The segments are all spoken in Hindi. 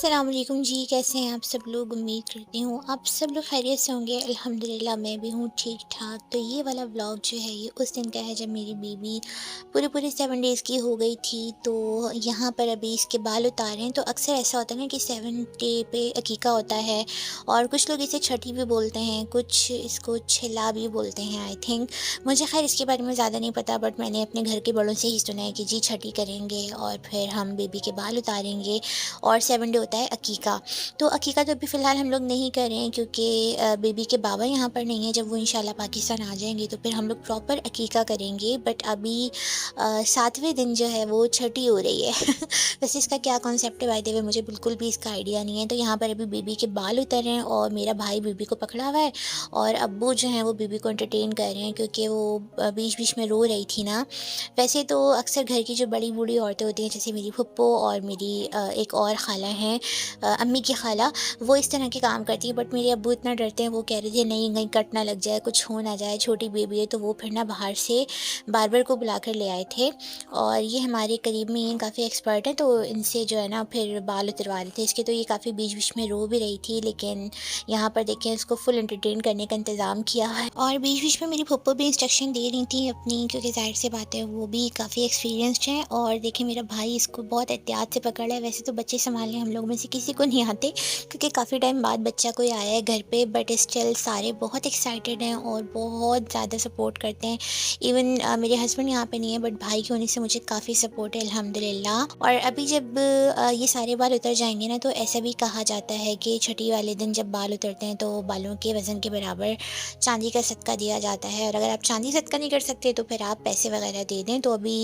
अस्सलाम वालेकुम जी, कैसे हैं आप सब लोग। उम्मीद करती हूँ आप सब लोग खैरियत से होंगे। अल्हम्दुलिल्लाह मैं भी हूँ ठीक-ठाक। तो ये वाला व्लॉग जो है ये उस दिन का है जब मेरी बेबी पूरे-पूरे 7 डेज़ की हो गई थी। तो यहाँ पर अभी इसके बाल उतारे हैं। तो अक्सर ऐसा होता है ना कि 7 डे पे अकीका होता है और कुछ लोग इसे छठी भी बोलते हैं, कुछ इसको छिला भी बोलते हैं आई थिंक। मुझे ख़ैर इसके बारे में ज़्यादा नहीं पता, बट मैंने अपने घर के बड़ों से ही सुना है कि जी छठी करेंगे और फिर हम बेबी के बाल उतारेंगे और 7 डे होता है अकीका। तो अकीका तो अभी फ़िलहाल हम लोग नहीं कर रहे हैं क्योंकि बेबी के बाबा यहाँ पर नहीं है। जब वो इंशाल्लाह पाकिस्तान आ जाएँगे तो फिर हम लोग प्रॉपर अकीका करेंगे। बट अभी 7वें दिन जो है वो छठी हो रही है। वैसे इसका क्या कॉन्सेप्ट है बाय द वे मुझे बिल्कुल भी इसका आइडिया नहीं है। तो यहाँ पर अभी बेबी के बाल उतर रहे हैं और मेरा भाई बेबी को पकड़ा हुआ है और अब्बू जो हैं वो बेबी को एंटरटेन कर रहे हैं क्योंकि वो बीच-बीच में रो रही थी ना। वैसे तो अक्सर घर की जो बड़ी बूढ़ी औरतें होती हैं जैसे मेरी फुप्पो और मेरी एक और खाला हैं, अम्मी की खाला, वो इस तरह के काम करती हैं। बट मेरे अब्बू इतना डरते हैं, वो कह रहे थे नहीं कहीं कट ना लग जाए, कुछ हो ना जाए, छोटी बेबी है। तो वो फिर ना बाहर से बार्बर को बुला कर ले आए थे और ये हमारे करीब में ही काफ़ी एक्सपर्ट हैं। तो इनसे जो है ना फिर बाल उतरवा रहे थे इसके। तो ये काफ़ी बीच बीच में रो भी रही थी, लेकिन यहाँ पर देखें इसको फुल एंटरटेन करने का इंतज़ाम किया है। और बीच बीच में मेरी फुप्पो भी इंस्ट्रक्शन दे रही थी अपनी, क्योंकि जाहिर सी बात है वो भी काफ़ी एक्सपीरियंस्ड हैं। और देखिए मेरा भाई इसको बहुत एहतियात से पकड़ा है। वैसे तो बच्चे संभालने हम लोग में से किसी को नहीं आते क्योंकि काफ़ी टाइम बाद बच्चा कोई आया है घर पे, बट स्टिल सारे बहुत एक्साइटेड हैं और बहुत ज़्यादा सपोर्ट करते हैं। इवन मेरे हस्बैंड यहाँ पे नहीं है, बट भाई के होने से मुझे काफ़ी सपोर्ट है अल्हम्दुलिल्लाह। और अभी जब ये सारे बाल उतर जाएंगे ना, तो ऐसा भी कहा जाता है कि छठी वाले दिन जब बाल उतरते हैं तो बालों के वज़न के बराबर चांदी का सदका दिया जाता है। और अगर आप चांदी सदका नहीं कर सकते तो फिर आप पैसे वगैरह दे दें। तो अभी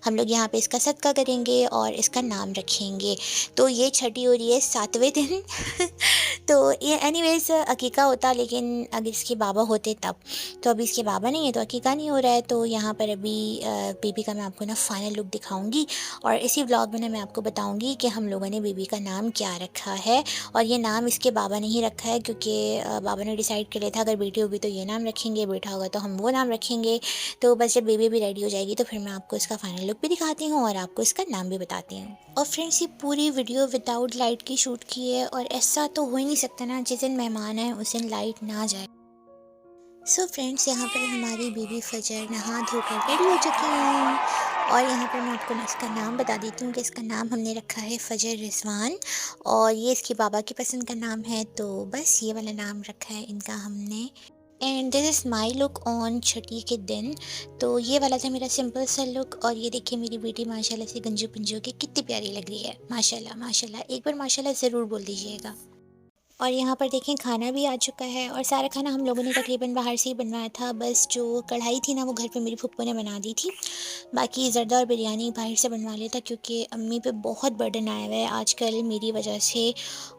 हम लोग यहाँ पे इसका सदका करेंगे और इसका नाम रखेंगे। तो ये छठी हो रही है 7वें दिन। तो ये एनीवेज़ अकीका होता, लेकिन अगर इसके बाबा होते तब। तो अभी इसके बाबा नहीं है तो अकीका नहीं हो रहा है। तो यहाँ पर अभी बेबी का मैं आपको ना फाइनल लुक दिखाऊंगी और इसी व्लॉग में ना मैं आपको बताऊंगी कि हम लोगों ने बेबी का नाम क्या रखा है। और ये नाम इसके बाबा ने ही रखा है क्योंकि बाबा ने डिसाइड कर लिया था अगर बेटी होगी तो ये नाम रखेंगे, बेटा होगा तो हम वो नाम रखेंगे। तो बस जब बेबी भी रेडी हो जाएगी तो फिर मैं आपको इसका फाइनल लुक भी दिखाती हूँ और आपको इसका नाम भी बताती हूँ। और फ्रेंड्स ये पूरी वीडियो विदाउट लाइट की शूट की है और ऐसा तो हो ही नहीं सकता ना, जिस दिन मेहमान आए उस दिन लाइट ना जाए। सो फ्रेंड्स यहाँ पर हमारी बेबी फजर नहा धोकर रेडी हो चुकी हैं और यहाँ पर मैं आपको ना इसका नाम बता देती हूँ कि इसका नाम हमने रखा है फजर रिजवान और ये इसके बाबा की पसंद का नाम है। तो बस ये वाला नाम रखा है इनका हमने। And this is my look on छठी के दिन। तो ये वाला था मेरा सिंपल सा लुक और ये देखिए मेरी बेटी माशाल्लाह से गंजू पंजू के कितनी प्यारी लग रही है। माशाल्लाह माशाल्लाह, एक बार माशाल्लाह ज़रूर बोल दीजिएगा। और यहाँ पर देखें खाना भी आ चुका है और सारा खाना हम लोगों ने तकरीबन बाहर से ही बनवाया था। बस जो कढ़ाई थी ना वो घर पे मेरी फुप्पो ने बना दी थी। बाकी ज़र्दा और बिरयानी बाहर से बनवा लिया था क्योंकि अम्मी पे बहुत बर्डन आया हुआ है आजकल मेरी वजह से।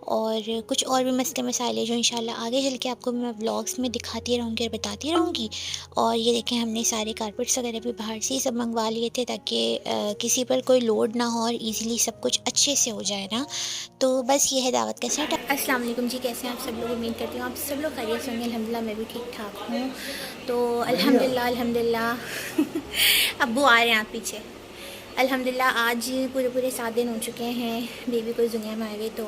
और कुछ और भी मसले मसाइल जो इंशाल्लाह आगे चल के आपको मैं व्लॉग्स में दिखाती रहूँगी और बताती रहूँगी। और ये देखें हमने सारे कारपेट्स वगैरह भी बाहर से ही सब मंगवा लिए थे ताकि किसी पर कोई लोड ना हो और ईज़िली सब कुछ अच्छे से हो जाए ना। तो बस ये है दावत का सेट। अस्सलाम वालेकुम जी, कैसे हैं आप सब लोग। उम्मीद करती हूँ आप सब लोग खैरियत से होंगे। अल्हम्दुलिल्लाह मैं भी ठीक ठाक हूँ। तो अल्हम्दुलिल्लाह अल्हम्दुलिल्लाह अब्बू आ रहे हैं आप पीछे। अल्हम्दुलिल्लाह आज पूरे पूरे 7 दिन हो चुके हैं बेबी को इस दुनिया में आए हुए। तो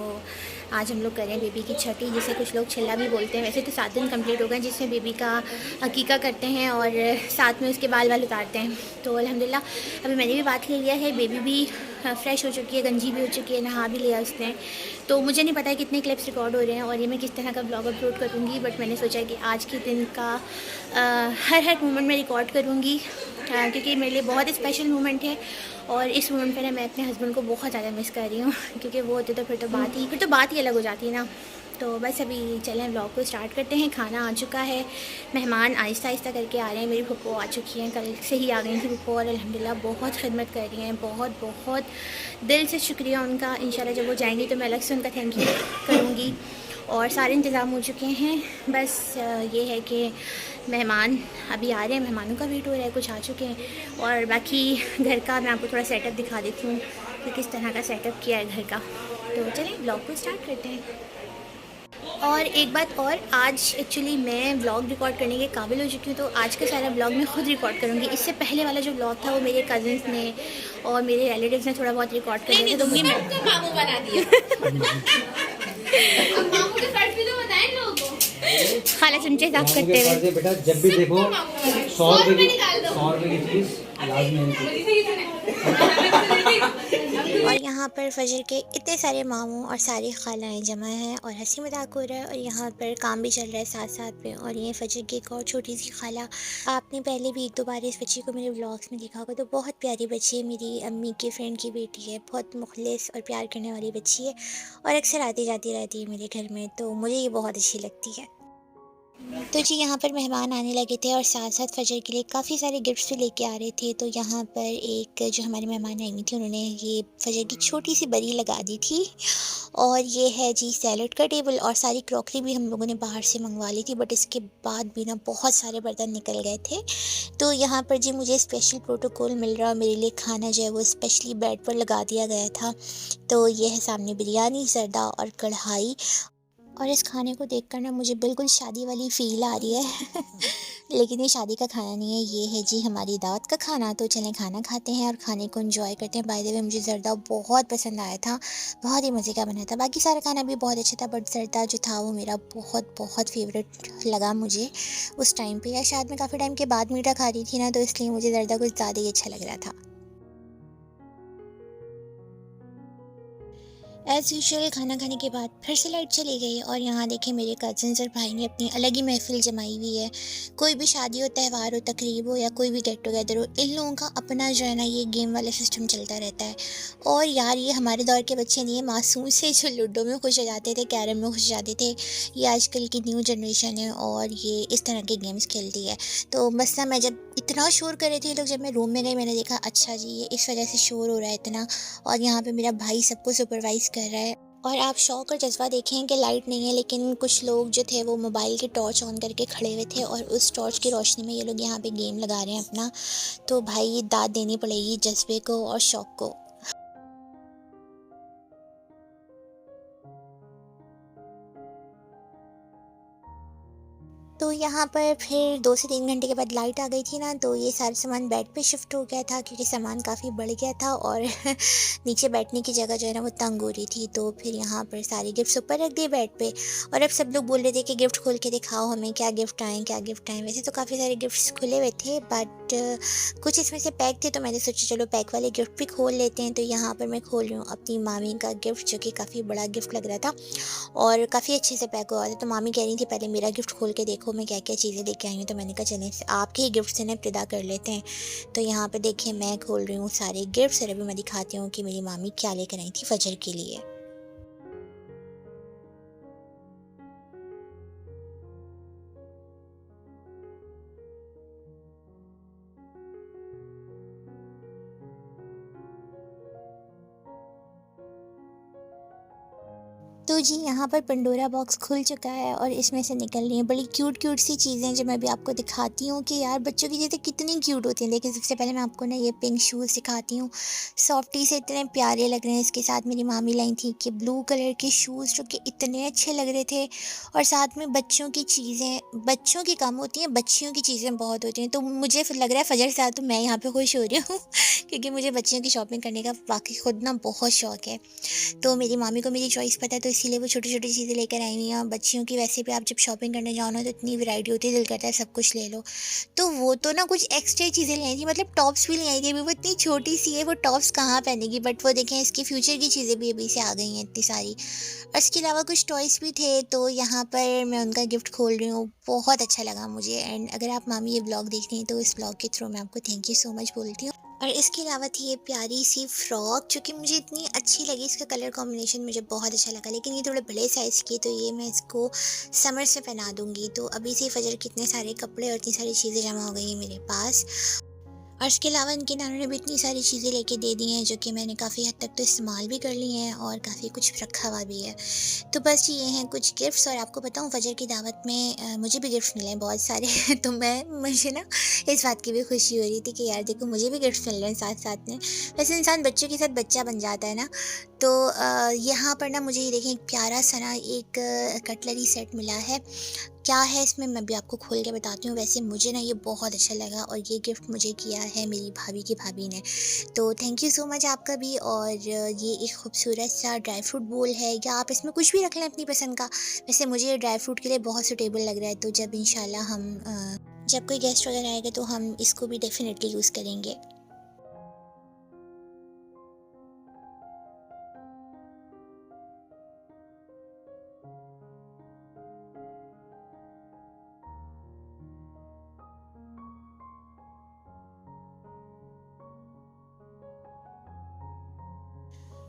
आज हम लोग करें बेबी की छठी, जिसे कुछ लोग छिल्ला भी बोलते हैं। वैसे तो 7 दिन कंप्लीट हो गए जिसमें बेबी का अकीका करते हैं और साथ में उसके बाल बाल उतारते हैं। तो अल्हम्दुलिल्लाह अभी मैंने भी बात ले लिया है, बेबी भी फ़्रेश हो चुकी है, गंजी भी हो चुकी है, नहा भी लिया उसने। तो मुझे नहीं पता है कितने क्लिप्स रिकॉर्ड हो रहे हैं और ये मैं किस तरह का ब्लॉग अपलोड करूँगी, बट मैंने सोचा कि आज के दिन का हर मोमेंट मैं रिकॉर्ड करूँगी क्योंकि मेरे लिए बहुत स्पेशल मोमेंट है। और इस मोमेंट पर मैं अपने हस्बैंड को बहुत ज़्यादा मिस कर रही हूँ क्योंकि वो होते तो फिर तो बात ही अलग हो जाती है ना। तो बस अभी चलें व्लॉग को स्टार्ट करते हैं। खाना आ चुका है, मेहमान आहिस्ता आहिस्ता करके आ रहे हैं। मेरी फुप्पो आ चुकी हैं, कल से ही आ गई थी फुप्पो और अल्हम्दुलिल्लाह बहुत खिदमत कर रही हैं। बहुत बहुत दिल से शुक्रिया उनका। इंशाल्लाह जब वो जाएंगी तो मैं अलग से उनका थैंक यू करूँगी। और सारे इंतज़ाम हो चुके हैं। बस ये है कि मेहमान अभी आ रहे हैं, मेहमानों का वेट हो रहा है, कुछ आ चुके हैं। और बाकी घर का मैं आपको थोड़ा सेटअप दिखा देती हूँ कि किस तरह का सेटअप किया है घर का। तो चलें ब्लॉग को स्टार्ट करते हैं। और एक बात और, आज एक्चुअली मैं व्लॉग रिकॉर्ड करने के काबिल हो चुकी हूँ, तो आज का सारा व्लॉग मैं खुद रिकॉर्ड करूँगी। इससे पहले वाला जो व्लॉग था वो मेरे कज़िन्स ने और मेरे रिलेटिव्स ने थोड़ा बहुत रिकॉर्ड कर दिया था, तो मैं मामू बना दिया। अब मामू के फर्ज भी तो बताएं लोगों को। खाला चमचे साफ करते हुए बेटा, जब भी देखो 100 रुपए की चीज लाजमी। और यहाँ पर फजर के इतने सारे मामू और सारी खालाएँ जमा हैं और हंसी मजाक हो रहा है, और यहाँ पर काम भी चल रहा है साथ साथ में। और ये फजर की एक और छोटी सी खाला, आपने पहले भी एक दो बार इस बच्ची को मेरे व्लॉग्स में देखा होगा, तो बहुत प्यारी बच्ची है, मेरी अम्मी के फ्रेंड की बेटी है, बहुत मुखलिस और प्यार करने वाली बच्ची है, और अक्सर आती जाती रहती है मेरे घर में, तो मुझे ये बहुत अच्छी लगती है। तो जी यहाँ पर मेहमान आने लगे थे और साथ-साथ फ़जर के लिए काफ़ी सारे गिफ्ट्स भी लेके आ रहे थे। तो यहाँ पर एक जो हमारे मेहमान आई हुई थी, उन्होंने ये फ़जर की छोटी-सी बरी लगा दी थी। और ये है जी सैलेड का टेबल, और सारी क्रॉकरी भी हम लोगों ने बाहर से मँगवा ली थी, बट इसके बाद भी ना बहुत सारे बर्तन निकल गए थे। तो यहाँ पर जी मुझे स्पेशल प्रोटोकॉल मिल रहा, मेरे लिए खाना जो है वो स्पेशली बेड पर लगा दिया गया था। तो ये है सामने बिरयानी, ज़र्दा और कढ़ाई। और इस खाने को देखकर ना मुझे बिल्कुल शादी वाली फ़ील आ रही है। लेकिन ये शादी का खाना नहीं है, ये है जी हमारी दावत का खाना। तो चलें खाना खाते हैं और खाने को एंजॉय करते हैं। बाय द वे मुझे ज़र्दा बहुत पसंद आया था, बहुत ही मज़े का बना था। बाकी सारा खाना भी बहुत अच्छा था, बट ज़र्दा जो था वो मेरा बहुत बहुत फ़ेवरेट लगा मुझे उस टाइम पे, या शायद मैं काफ़ी टाइम के बाद मीठा खा रही थी ना, तो इसलिए मुझे ज़र्दा कुछ ज़्यादा ही अच्छा लग रहा था। एज़ यूजुअल खाना खाने के बाद फिर से लाइट चली गई, और यहाँ देखें मेरे कज़िन्स और भाई ने अपनी अलग ही महफ़िल जमाई हुई है। कोई भी शादी हो, त्यौहार हो, तकरीब हो, या कोई भी गेट टुगेदर हो, इन लोगों का अपना जो है ना ये गेम वाला सिस्टम चलता रहता है। और यार ये हमारे दौर के बच्चे नहीं है, मासूम से जो लूडो में खुश हो जाते थे, कैरम में खुश हो जाते थे, ये आजकल की न्यू जनरेशन है और ये इस तरह के गेम्स खेलती है। तो बस ना मैं जब इतना शोर कर रहे थे लोग, जब मैं रूम में गई मैंने देखा अच्छा जी ये इस वजह से शोर हो रहा है इतना। और यहाँ पे मेरा भाई सबको सुपरवाइज़ कर रहा है। और आप शौक और जज़्बा देखें कि लाइट नहीं है, लेकिन कुछ लोग जो थे वो मोबाइल की टॉर्च ऑन करके खड़े हुए थे, और उस टॉर्च की रोशनी में ये लोग यहाँ पे गेम लगा रहे हैं अपना। तो भाई दाद देनी पड़ेगी जज़्बे को और शौक को। तो यहाँ पर फिर 2 से 3 घंटे के बाद लाइट आ गई थी ना, तो ये सारा सामान बेड पे शिफ्ट हो गया था, क्योंकि सामान काफ़ी बढ़ गया था, और नीचे बैठने की जगह जो है ना वो तंग हो रही थी। तो फिर यहाँ पर सारे गिफ्ट्स ऊपर रख दिए बेड पे, और अब सब लोग बोल रहे थे कि गिफ्ट खोल के दिखाओ हमें, क्या गिफ्ट आए, क्या गिफ्ट आए। वैसे तो काफ़ी सारे गिफ्ट्स खुले हुए थे, बट कुछ इसमें से पैक थे, तो मैंने सोचा चलो पैक वाले गिफ्ट भी खोल लेते हैं। तो यहाँ पर मैं खोल रही हूँ अपनी मामी का गिफ्ट, जो कि काफ़ी बड़ा गिफ्ट लग रहा था और काफ़ी अच्छे से पैक हुआ था। तो मामी कह रही थी पहले मेरा गिफ्ट खोल के देखो मैं क्या-क्या चीज़ें लेके आई हूँ। तो मैंने कहा चलें आपके ही गिफ्ट से ना इब्तिदा कर लेते हैं। तो यहाँ पे देखिए मैं खोल रही हूँ सारे गिफ्ट्स, और अभी मैं दिखाती हूँ कि मेरी मामी क्या लेकर आई थी फ़जर के लिए। तो जी यहाँ पर पंडोरा बॉक्स खुल चुका है, और इसमें से निकल रही हैं बड़ी क्यूट क्यूट सी चीज़ें, जो मैं भी आपको दिखाती हूँ कि यार बच्चों की चीज़ें कितनी क्यूट होती हैं। देखिए सबसे पहले मैं आपको ना ये पिंक शूज़ दिखाती हूँ, सॉफ्टी से इतने प्यारे लग रहे हैं। इसके साथ मेरी मामी लाई थी कि ब्लू कलर के शूज़, जो कि इतने अच्छे लग रहे थे। और साथ में बच्चों की चीज़ें, बच्चों की कम होती हैं, बच्चियों की चीज़ें बहुत होती हैं। तो मुझे फिर लग रहा है फ़जर के साथ तो मैं यहाँ पे खुश हो रही हूँ क्योंकि मुझे बच्चियों की शॉपिंग करने का वाक़ई खुद ना बहुत शौक है। तो मेरी मामी को मेरी चॉइस पता है, तो इसीलिए वो छोटी-छोटी चीज़ें लेकर आई हुई हैं। बच्चियों की वैसे भी आप जब शॉपिंग करने जाओ ना, तो इतनी वैरायटी होती है, दिल करता है सब कुछ ले लो। तो वो तो ना कुछ एक्स्ट्रा चीज़ें ले आई थी, मतलब टॉप्स भी ले आई थी। अभी वो इतनी छोटी-सी है, वो टॉप्स कहाँ पहनेगी, बट वो देखें इसके फ्यूचर की चीज़ें भी अभी से आ गई हैं इतनी सारी। और इसके अलावा कुछ टॉयज़ भी थे, तो यहाँ पर मैं उनका गिफ्ट खोल रही हूँ। बहुत अच्छा लगा मुझे, एंड अगर आप मामी ये व्लॉग देख रही हैं, तो इस व्लॉग के थ्रू मैं आपको थैंक यू सो मच बोलती हूँ। और इसके अलावा थी ये प्यारी सी फ्रॉक, जो कि मुझे इतनी अच्छी लगी, इसका कलर कॉम्बिनेशन मुझे बहुत अच्छा लगा, लेकिन ये थोड़े बड़े साइज़ की है, तो ये मैं इसको समर से पहना दूँगी। तो अभी से फ़जर के इतने सारे कपड़े और इतनी सारी चीज़ें जमा हो गई हैं मेरे पास। और इसके अलावा इनके नानों ने भी इतनी सारी चीज़ें लेके दे दी हैं जो कि मैंने काफ़ी हद तक तो इस्तेमाल भी कर ली हैं और काफ़ी कुछ रखा हुआ भी है। तो बस ये हैं कुछ गिफ्ट्स। और आपको बताऊँ फ़जर की दावत में मुझे भी गिफ्ट्स मिले हैं बहुत सारे तो मुझे ना इस बात की भी खुशी हो रही थी कि यार देखो मुझे भी गिफ्ट्स मिल रहे हैं साथ-साथ में। वैसे इंसान बच्चों के साथ बच्चा बन जाता है ना। तो यहाँ पर ना मुझे ये देखें एक प्यारा-सा ना एक कटलरी सेट मिला है। क्या है इसमें मैं भी आपको खोल के बताती हूँ। वैसे मुझे ना ये बहुत अच्छा लगा और ये गिफ्ट मुझे किया है मेरी भाभी की भाभी ने। तो थैंक यू सो मच आपका भी। और ये एक खूबसूरत सा ड्राई फ्रूट बोल है, या आप इसमें कुछ भी रख लें अपनी पसंद का। वैसे मुझे ये ड्राई फ्रूट के लिए बहुत सूटेबल लग रहा है, तो जब इंशाल्लाह जब कोई गेस्ट वगैरह आएगा तो हम इसको भी डेफ़िनेटली यूज़ करेंगे।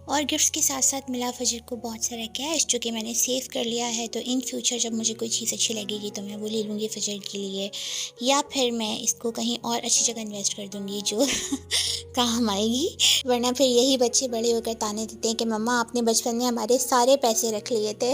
और गिफ्ट्स के साथ-साथ मिला फ़जर को बहुत सारा कैश जो कि मैंने सेव कर लिया है। तो इन फ्यूचर जब मुझे कोई चीज़ अच्छी लगेगी तो मैं वो ले लूँगी फ़जर के लिए, या फिर मैं इसको कहीं और अच्छी जगह इन्वेस्ट कर दूँगी जो काम आएगी। वरना फिर यही बच्चे बड़े होकर ताने देते हैं कि मम्मा आपने बचपन में हमारे सारे पैसे रख लिए थे।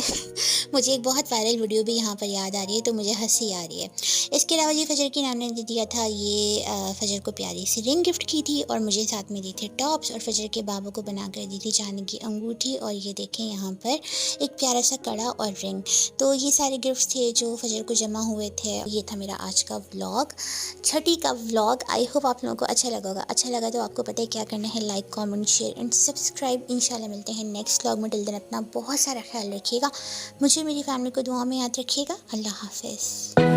मुझे एक बहुत वायरल वीडियो भी यहाँ पर याद आ रही है, तो मुझे हँसी आ रही है। इसके अलावा ये फ़जर की नानी ने दिया था, ये फ़जर को प्यारी सी रिंग गिफ्ट की थी और मुझे साथ में दी थी टॉप्स, और फ़जर के बाबा को बनाकर दी थी चांदी की अंगूठी। और ये देखें यहाँ पर एक प्यारा सा कड़ा और रिंग। तो ये सारे गिफ्ट्स थे जो फ़जर को जमा हुए थे। ये था मेरा आज का व्लॉग, छठी का व्लॉग। आई होप आप लोगों को अच्छा लगा होगा। अच्छा लगा तो आपको पता है क्या करना है, like comment share and subscribe. इंशाल्लाह मिलते हैं नेक्स्ट व्लॉग में। टिल देन अपना बहुत सारा ख्याल रखिएगा, मुझे मेरी फैमिली को दुआ में याद रखिएगा। अल्लाह हाफ़िज़।